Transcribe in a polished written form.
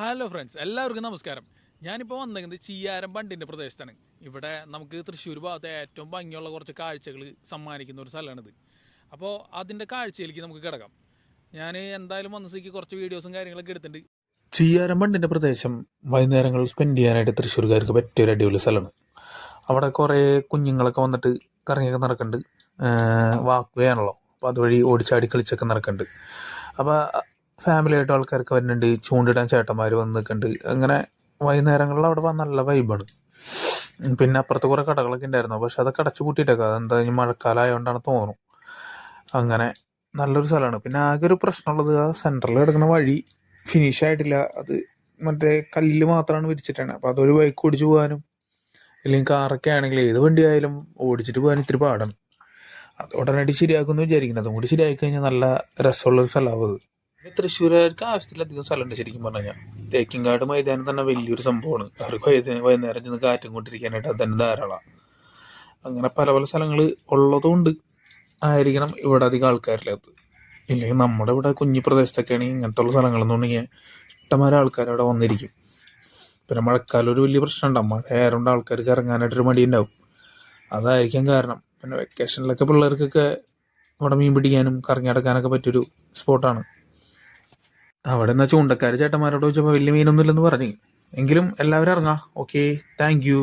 Hello friends, എല്ലാവർക്കും നമസ്കാരം. ഞാനിപ്പോൾ വന്നിരിക്കുന്നത് ചീയാരം ബണ്ടിൻ്റെ പ്രദേശത്താണ്. ഇവിടെ നമുക്ക് തൃശ്ശൂർ ഭാഗത്തെ ഏറ്റവും ഭംഗിയുള്ള കുറച്ച് കാഴ്ചകൾ സമ്മാനിക്കുന്ന ഒരു സ്ഥലമാണിത്. അപ്പോൾ അതിൻ്റെ കാഴ്ചയിലേക്ക് നമുക്ക് കിടക്കാം. ഞാൻ എന്തായാലും വന്ന സ്ഥിതിക്ക് കുറച്ച് വീഡിയോസും കാര്യങ്ങളൊക്കെ എടുത്തിട്ടുണ്ട്. ചീയാരം ബണ്ടിൻ്റെ പ്രദേശം വൈകുന്നേരങ്ങളിൽ സ്പെൻഡ് ചെയ്യാനായിട്ട് തൃശ്ശൂർക്കാർക്ക് പറ്റിയൊരു അടിപൊളി സ്ഥലമാണ്. അവിടെ കുറേ കുഞ്ഞുങ്ങളൊക്കെ വന്നിട്ട് കറങ്ങിയൊക്കെ നടക്കുന്നുണ്ട്. വാക്ക് വേ ആണല്ലോ, അപ്പോൾ അതുവഴി ഓടിച്ചാടി കളിച്ചൊക്കെ നടക്കുന്നുണ്ട്. അപ്പോൾ ഫാമിലിയായിട്ട് ആൾക്കാർക്ക് വരുന്നുണ്ട്, ചൂണ്ടിടാൻ ചേട്ടന്മാർ വന്ന് നിൽക്കുന്നുണ്ട്. അങ്ങനെ വൈകുന്നേരങ്ങളിൽ അവിടെ നല്ല വൈബാണ്. പിന്നെ അപ്പുറത്ത് കുറേ കടകളൊക്കെ ഉണ്ടായിരുന്നു, പക്ഷെ അതൊക്കെ അടച്ചു പൂട്ടിയിട്ടേക്കാം. അതെന്താ ഇനി മഴക്കാലം ആയതുകൊണ്ടാണ് തോന്നുന്നു. അങ്ങനെ നല്ലൊരു സ്ഥലമാണ്. പിന്നെ ആകെ ഒരു പ്രശ്നമുള്ളത്, ആ സെൻറ്ററിൽ കിടക്കുന്ന വഴി ഫിനിഷ് ആയിട്ടില്ല. അത് മറ്റേ കല്ല് മാത്രമാണ് വിരിച്ചിട്ടാണ്. അപ്പോൾ അതൊരു ബൈക്ക് ഓടിച്ച് പോകാനും അല്ലെങ്കിൽ കാറൊക്കെ ആണെങ്കിൽ ഏത് വണ്ടി ആയാലും ഓടിച്ചിട്ട് പോകാൻ ഇത്തിരി പാടാണ്. അത് ഉടനടി ശരിയാക്കുമെന്ന് വിചാരിക്കുന്നത്. അതും കൂടി ശരിയാക്കി കഴിഞ്ഞാൽ നല്ല രസമുള്ളൊരു സ്ഥലമാവും അത്. തൃശ്ശൂരുകാർക്ക് ആവശ്യത്തിലധികം സ്ഥലമുണ്ട് ശരിക്കും പറഞ്ഞു കഴിഞ്ഞാൽ. തേക്കിൻകാട് മൈതാനം തന്നെ വലിയൊരു സംഭവമാണ്. അവർക്ക് വൈകുന്നേരം ചെന്ന് കാറ്റും കൊണ്ടിരിക്കാനായിട്ട് അത് തന്നെ ധാരാളം. അങ്ങനെ പല പല സ്ഥലങ്ങൾ ഉള്ളതുകൊണ്ട് ആയിരിക്കണം ഇവിടെ അധികം ആൾക്കാരില്ലാത്തത്. ഇല്ലെങ്കിൽ നമ്മുടെ ഇവിടെ കുഞ്ഞി പ്രദേശത്തൊക്കെ ആണെങ്കിൽ ഇങ്ങനത്തെ ഉള്ള സ്ഥലങ്ങളെന്നുണ്ടെങ്കിൽ ഇഷ്ടംമാരെ ആൾക്കാർ അവിടെ വന്നിരിക്കും. പിന്നെ മഴക്കാലം ഒരു വലിയ പ്രശ്നം ഉണ്ടാവും. മഴ ആയതുകൊണ്ട് ആൾക്കാർക്ക് ഇറങ്ങാനായിട്ടൊരു മടി ഉണ്ടാവും. അതായിരിക്കാം കാരണം. പിന്നെ വെക്കേഷനിലൊക്കെ പിള്ളേർക്കൊക്കെ ഇവിടെ മീൻ പിടിക്കാനും കറങ്ങി നടക്കാനൊക്കെ പറ്റിയൊരു സ്പോട്ടാണ്. അവിടെ നിന്നാ ചൂണ്ടക്കാർ ചേട്ടന്മാരോട് ചോദിച്ചപ്പോൾ വലിയ മീനൊന്നും ഇല്ലെന്ന് പറഞ്ഞു. എങ്കിലും എല്ലാവരും ഇറങ്ങാം. Okay, thank you.